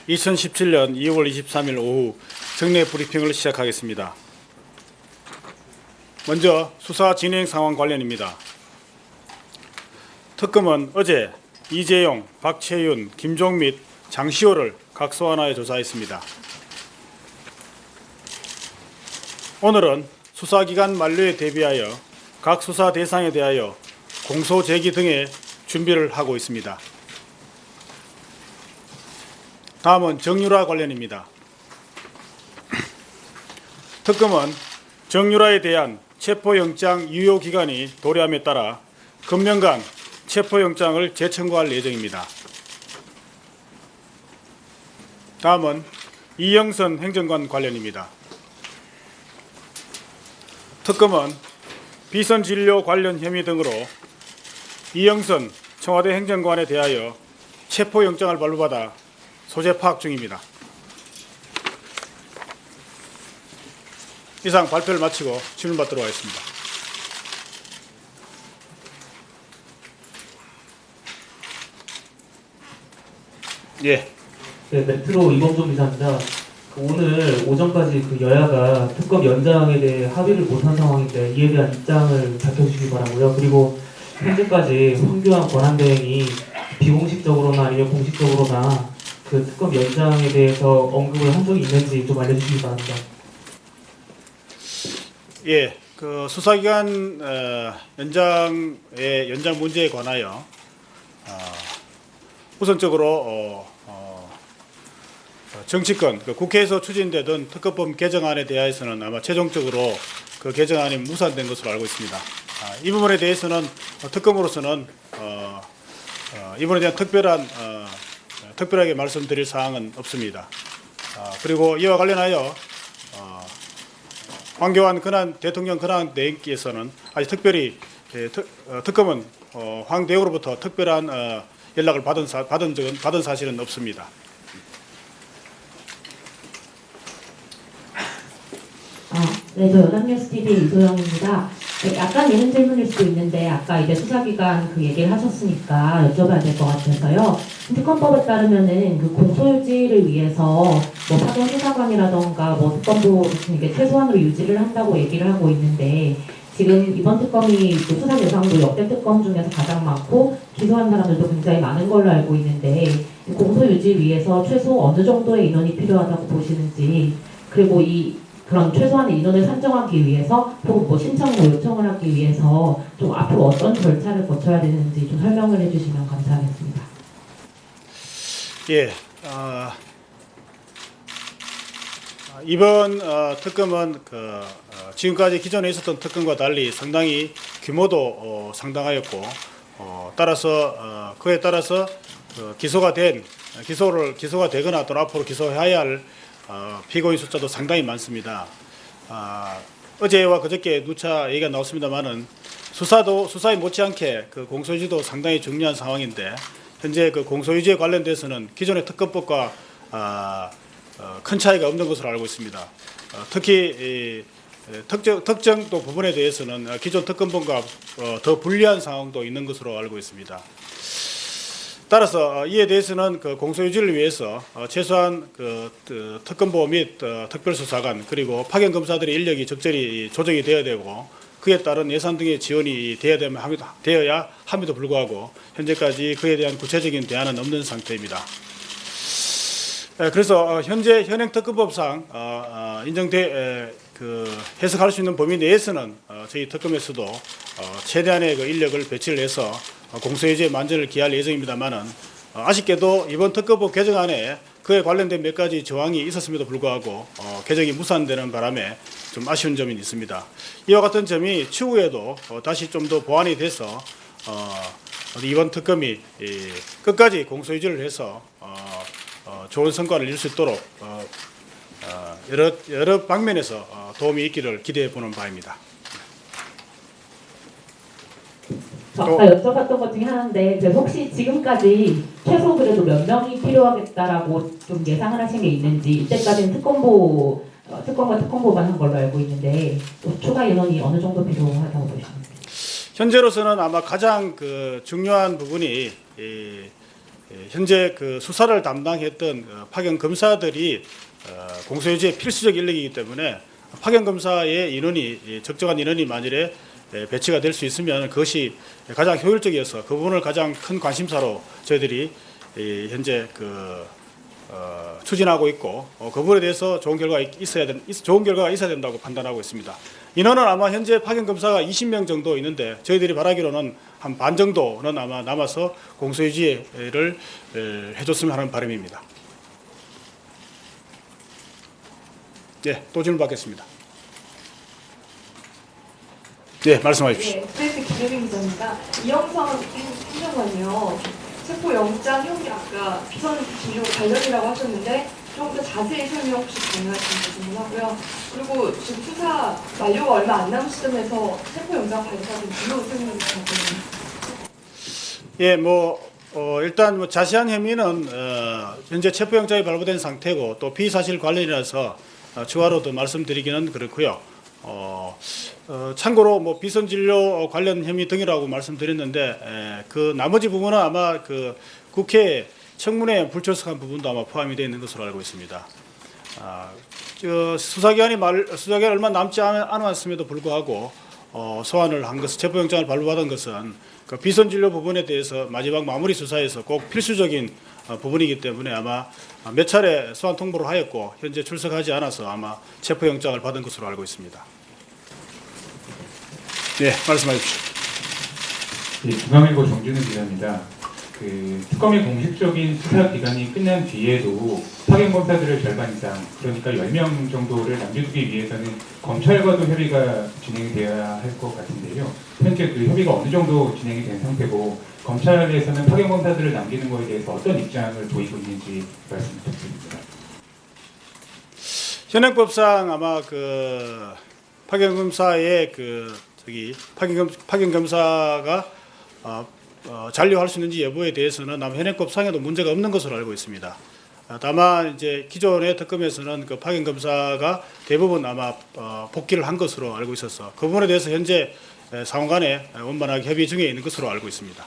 2017년 2월 23일 오후 정례 브리핑을 시작하겠습니다. 먼저 수사 진행 상황 관련입니다. 특검은 어제 이재용, 박채윤, 김종밋, 장시호를 각 소환하여 조사했습니다. 오늘은 수사기간 만료에 대비하여 각 수사 대상에 대하여 공소 제기 등의 준비를 하고 있습니다. 다음은 정유라 관련입니다. 특검은 정유라에 대한 체포영장 유효기간이 도래함에 따라 금년간 체포영장을 재청구할 예정입니다. 다음은 이영선 행정관 관련입니다. 특검은 비선진료 관련 혐의 등으로 이영선 청와대 행정관에 대하여 체포영장을 발부받아 소재 파악 중입니다. 이상 발표를 마치고 질문 받도록 하겠습니다. 예. 네, 메트로 이범종 기자입니다. 오늘 오전까지 여야가 특검 연장에 대해 합의를 못한 상황인데 이에 대한 입장을 밝혀주시기 바라고요. 그리고 현재까지 황교안 권한대행이 비공식적으로나 아니면 공식적으로나 특검 연장에 대해서 언급을 한 적이 있는지 좀 알려주시기 바랍니다. 예, 수사기간 연장 문제에 관하여 우선적으로 정치권, 국회에서 추진되던 특검법 개정안에 대해서는 아마 최종적으로 그 개정안이 무산된 것으로 알고 있습니다. 이 부분에 대해서는 특검으로서는 이번에 대한 특별하게 말씀드릴 사항은 없습니다. 그리고 이와 관련하여 황교안 대통령 권한대행께서는 아직 특별히 특검은 황 대행으로부터 특별한 연락을 받은 사실은 없습니다. 네, 저 연합뉴스TV 이소영입니다. 네, 약간 예능 질문일 수도 있는데 아까 이제 수사기간 얘기를 하셨으니까 여쭤봐야 될 것 같아서요. 특검법에 따르면은 공소유지를 위해서 사전 수사관이라던가 특검도 이게 최소한으로 유지를 한다고 얘기를 하고 있는데 지금 이번 특검이 수사 대상도 역대 특검 중에서 가장 많고 기소한 사람들도 굉장히 많은 걸로 알고 있는데 공소유지 위해서 최소 어느 정도의 인원이 필요하다고 보시는지, 그리고 그런 최소한의 인원을 산정하기 위해서 혹은 신청 요청을 하기 위해서 좀 앞으로 어떤 절차를 거쳐야 되는지 좀 설명을 해주시면 감사하겠습니다. 예, 이번 특검은 지금까지 기존에 있었던 특검과 달리 상당히 규모도 상당하였고 따라서 그에 따라서 기소가 되거나 또는 앞으로 기소해야 할 피고인 숫자도 상당히 많습니다. 어제와 그저께 누차 얘기가 나왔습니다만은 수사에 못지않게 공소유지도 상당히 중요한 상황인데 현재 공소유지에 관련돼서는 기존의 특검법과 큰 차이가 없는 것으로 알고 있습니다. 특히 특정 또 부분에 대해서는 기존 특검법과 더 불리한 상황도 있는 것으로 알고 있습니다. 따라서 이에 대해서는 공소유지를 위해서 최소한 특검보 및 특별수사관 그리고 파견 검사들의 인력이 적절히 조정이 되어야 되고 그에 따른 예산 등의 지원이 되어야 함에도 불구하고 현재까지 그에 대한 구체적인 대안은 없는 상태입니다. 그래서 현재 현행 특검법상 해석할 수 있는 범위 내에서는 저희 특검에서도 최대한의 인력을 배치를 해서 공소유지에 만전을 기할 예정입니다만은 아쉽게도 이번 특검법 개정안에 그에 관련된 몇 가지 조항이 있었음에도 불구하고 개정이 무산되는 바람에 좀 아쉬운 점이 있습니다. 이와 같은 점이 추후에도 다시 좀 더 보완이 돼서 이번 특검이 끝까지 공소유지를 해서 좋은 성과를 이룰 수 있도록 여러 방면에서 도움이 있기를 기대해 보는 바입니다. 아까 여쭤봤던 것 중에 하나인데 혹시 지금까지 최소 그래도 몇 명이 필요하겠다라고 좀 예상을 하신 게 있는지, 이때까지는 특검과 특검보만 한 걸로 알고 있는데 추가 인원이 어느 정도 필요하다고 보시는지. 현재로서는 아마 가장 중요한 부분이 현재 그 수사를 담당했던 파견 검사들이 공소유지의 필수적 인력이기 때문에 파견 검사의 인원이 적정한 인원이 만일에 배치가 될 수 있으면 그것이 가장 효율적이어서 그 부분을 가장 큰 관심사로 저희들이 현재 추진하고 있고 그 부분에 대해서 좋은 결과가 있어야 된다고 판단하고 있습니다. 인원은 아마 현재 파견 검사가 20명 정도 있는데 저희들이 바라기로는 한 반 정도는 아마 남아서 공소유지를 해줬으면 하는 바람입니다. 네, 또 질문 받겠습니다. 네, 말씀해 주십시오. 네, 스트레스 김혜빈 기자입니다. 이영선 행정관이요. 체포영장 형이 아까 비선 진료 관련이라고 하셨는데 좀 더 자세히 설명 혹시 가능하신지 질문하고요. 그리고 지금 수사 만료가 얼마 안 남은 시점에서 체포영장 발부받은 이유 설명 부탁드립니다. 예, 일단 자세한 혐의는 현재 체포영장이 발부된 상태고 또 비사실 관련이라서 추가로 더 말씀드리기는 그렇고요. 참고로 비선 진료 관련 혐의 등이라고 말씀드렸는데 그 나머지 부분은 아마 그 국회 청문회 불출석한 부분도 아마 포함이 되어 있는 것으로 알고 있습니다. 수사기간이 얼마 남지 않았음에도 불구하고 소환을 한 것은 체포영장을 발부받은 것은 그 비선 진료 부분에 대해서 마지막 마무리 수사에서 꼭 필수적인 부분이기 때문에 아마 몇 차례 소환 통보를 하였고 현재 출석하지 않아서 아마 체포영장을 받은 것으로 알고 있습니다. 네, 말씀해 주십시오. 네, 중앙일보 정준우 기자입니다. 특검의 공식적인 수사 기간이 끝난 뒤에도 파견 검사들을 절반 이상, 그러니까 10명 정도를 남겨두기 위해서는 검찰과도 협의가 진행되어야 할 것 같은데요. 현재 그 협의가 어느 정도 진행이 된 상태고 검찰에서는 파견 검사들을 남기는 것에 대해서 어떤 입장을 보이고 있는지 말씀 부탁드립니다. 현행법상 아마 파견 검사의 파견 검사가 잔류할 수 있는지 여부에 대해서는 아마 현행법상에도 문제가 없는 것으로 알고 있습니다. 다만 이제 기존의 특검에서는 그 파견 검사가 대부분 아마 복귀를 한 것으로 알고 있어서 그 부분에 대해서 현재 상원 간에 원만하게 협의 중에 있는 것으로 알고 있습니다.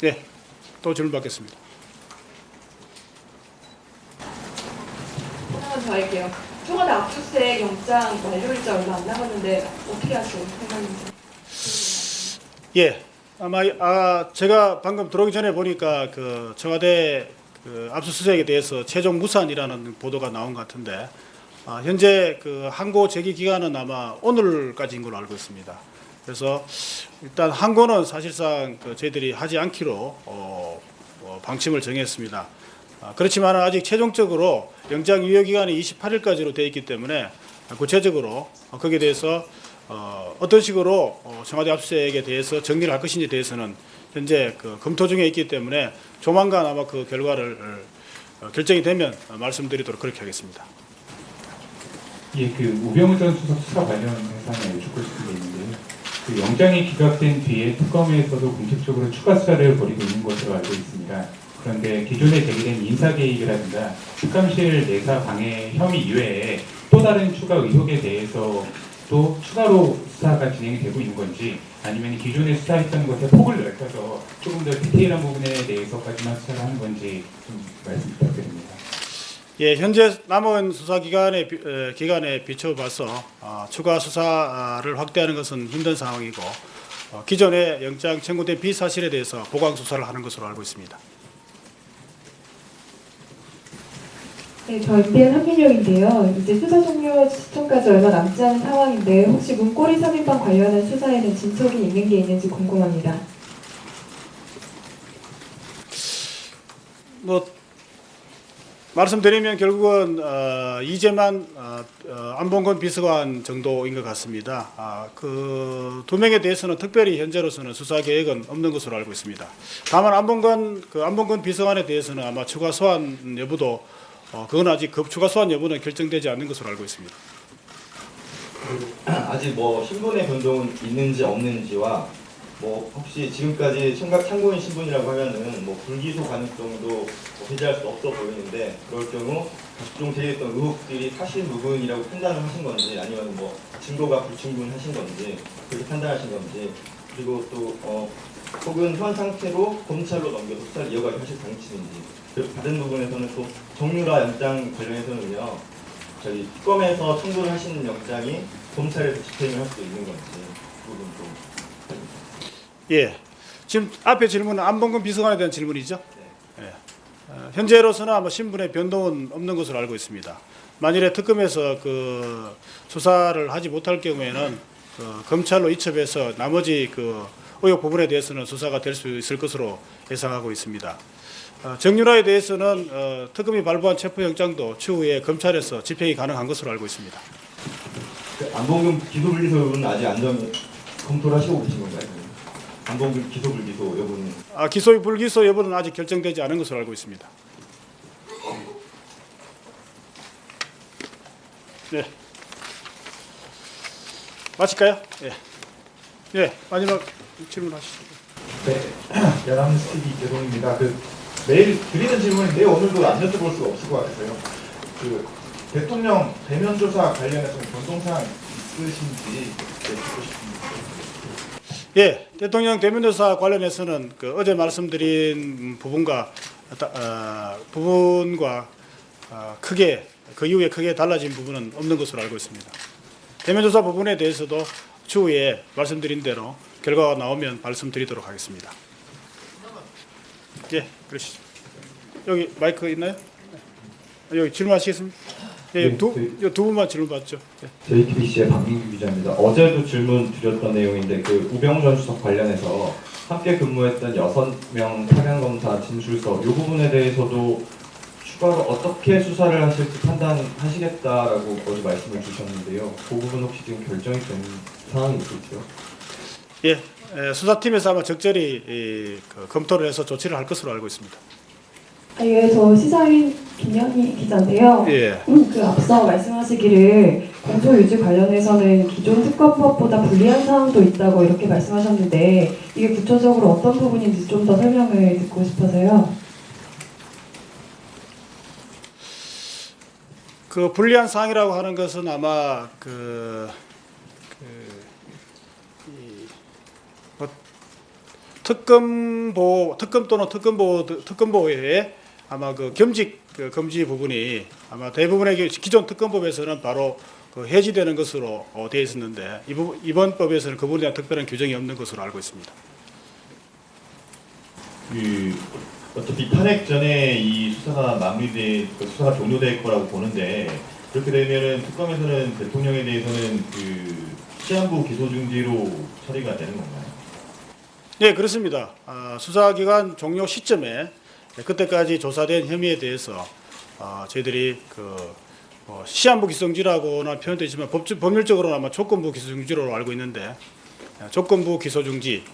네, 또 질문 받겠습니다. 하나만 더 할게요. 청와대 압수수색 영장 만료일자 얼마 안 남았는데 어떻게 하실 생각인지. 예, 아마 제가 방금 들어오기 전에 보니까 그 청와대 압수수색에 대해서 최종 무산이라는 보도가 나온 것 같은데 현재 그 항고 제기 기간은 아마 오늘까지인 걸로 알고 있습니다. 그래서 일단 항고는 사실상 저희들이 하지 않기로 방침을 정했습니다. 그렇지만 아직 최종적으로 영장 유효 기간이 28일까지로 되어 있기 때문에 구체적으로 거기에 대해서 어떤 식으로 청와대 압수수색에 대해서 정리를 할 것인지에 대해서는 현재 검토 중에 있기 때문에 조만간 아마 그 결과를 결정이 되면 말씀드리도록 그렇게 하겠습니다. 예, 우병우 전 수석 수사 관련해서 하나 여쭙고 싶은 게 있는데요. 영장이 기각된 뒤에 특검에서도 공식적으로 추가 수사를 벌이고 있는 것으로 알고 있습니다. 그런데 기존에 제기된 인사개입이라든가 특감실 내사 방해 혐의 이외에 또 다른 추가 의혹에 대해서도 추가로 수사가 진행이 되고 있는 건지 아니면 기존에 수사했던 것에 폭을 넓혀서 조금 더 디테일한 부분에 대해서까지만 수사를 하는 건지 좀 말씀 부탁드립니다. 예, 현재 남은 수사 기간에 비춰봐서 추가 수사를 확대하는 것은 힘든 상황이고 기존에 영장 청구된 비사실에 대해서 보강 수사를 하는 것으로 알고 있습니다. 네, 저 MBN 한민혁인데요. 이제 수사 종료 시점까지 얼마 남지 않은 상황인데 혹시 문고리 3인방 관련한 수사에는 진척이 있는 게 있는지 궁금합니다. 말씀드리면 결국은 이재만 안봉건 비서관 정도인 것 같습니다. 그 두 명에 대해서는 특별히 현재로서는 수사 계획은 없는 것으로 알고 있습니다. 다만 안봉건 비서관에 대해서는 아마 추가 소환 여부도 그건 아직 추가 소환 여부는 결정되지 않는 것으로 알고 있습니다. 아직 신분의 변동은 있는지 없는지와 혹시 지금까지 참고인 신분이라고 하면은 불기소 가능성도 배제할 수 없어 보이는데 그럴 경우 각종 제기했던 의혹들이 사실 무근이라고 판단을 하신 건지 아니면 증거가 불충분하신 건지 그렇게 판단하신 건지 그리고 또 혹은 현 상태로 검찰로 넘겨서 수사를 이어가기 사실 당치는지, 그리고 다른 부분에서는 또 정유라 영장 관련해서는요, 저희 특검에서 청구를 하시는 영장이 검찰에서 집행을 할 수 있는 건지 그 부분 좀. 예. 지금 앞에 질문은 안봉근 비서관에 대한 질문이죠. 예. 현재로서는 아마 신분의 변동은 없는 것으로 알고 있습니다. 만일에 특검에서 그 수사를 하지 못할 경우에는 검찰로 이첩해서 나머지 그 의혹 부분에 대해서는 수사가 될 수 있을 것으로 예상하고 있습니다. 정유라에 대해서는 특검이 발부한 체포영장도 추후에 검찰에서 집행이 가능한 것으로 알고 있습니다. 안봉근 기소불기소 여부는 아직 검토를 하시고 계신 건가요? 안봉근 기소불기소 여부는? 기소 불기소 여부는 아직 결정되지 않은 것으로 알고 있습니다. 네. 마칠까요? 예. 예. 마지막 질문하시죠. 네, 연합뉴스 TV 개동입니다. 매일 드리는 질문인데 오늘도 안 여쭤볼 수가 없을 것 같아요. 대통령 대면 조사 관련해서 변동사항 있으신지 듣고 싶습니다. 예, 대통령 대면조사 관련해서는 어제 말씀드린 부분과 크게 그 이후에 크게 달라진 부분은 없는 것으로 알고 있습니다. 대면조사 부분에 대해서도 추후에 말씀드린 대로 결과가 나오면 말씀드리도록 하겠습니다. 예, 그러시죠. 여기 마이크 있나요? 여기 질문하시겠습니다. 예, 두 분만 질문 받죠. 예. JTBC의 박민규 기자입니다. 어제도 질문 드렸던 내용인데 우병우 전 수석 관련해서 함께 근무했던 6명 타격 검사 진술서 이 부분에 대해서도 추가로 어떻게 수사를 하실지 판단하시겠다라고 어제 말씀을 주셨는데요. 그 부분 혹시 지금 결정이 된 상황이 있을지요? 예, 수사팀에서 아마 적절히 검토를 해서 조치를 할 것으로 알고 있습니다. 예, 저 시사인 김연희 기자인데요. 예. 앞서 말씀하시기를 공소 유지 관련해서는 기존 특검법보다 불리한 사항도 있다고 이렇게 말씀하셨는데 이게 구체적으로 어떤 부분인지 좀 더 설명을 듣고 싶어서요. 그 불리한 사항이라고 하는 것은 아마 특검 또는 특검보에 아마 금지 부분이 아마 대부분의 기존 특검법에서는 바로 해지되는 것으로 되어 있었는데 이번 법에서는 그 부분에 대한 특별한 규정이 없는 것으로 알고 있습니다. 어차피 탄핵 전에 이 수사가 수사가 종료될 거라고 보는데 그렇게 되면은 특검에서는 대통령에 대해서는 시한부 기소 중지로 처리가 되는 건가요? 네, 그렇습니다. 수사기간 종료 시점에 그때까지 조사된 혐의에 대해서 저희들이 시한부 기소중지라고나 표현되어 있지만 법률적으로는 아마 조건부 기소중지로 알고 있는데 조건부 기소중지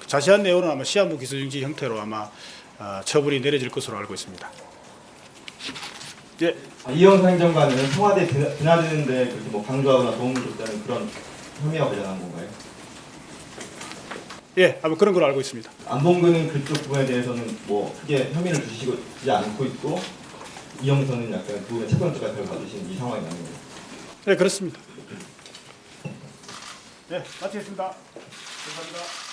자세한 내용은 아마 시한부 기소중지 형태로 아마 처분이 내려질 것으로 알고 있습니다. 예. 이영상 행정관은 청와대 드나드는데 그렇게 강조하거나 도움을 줬다는 그런 혐의와 관련한 건가요? 예, 아마 그런 걸로 알고 있습니다. 안봉근은 그쪽 부분에 대해서는 크게 혐의를 주시지 않고 있고 이영선은 약간 그 부분에 체포영장까지 받으신 이 상황이 나는 거예요. 네, 그렇습니다. 네, 마치겠습니다. 감사합니다.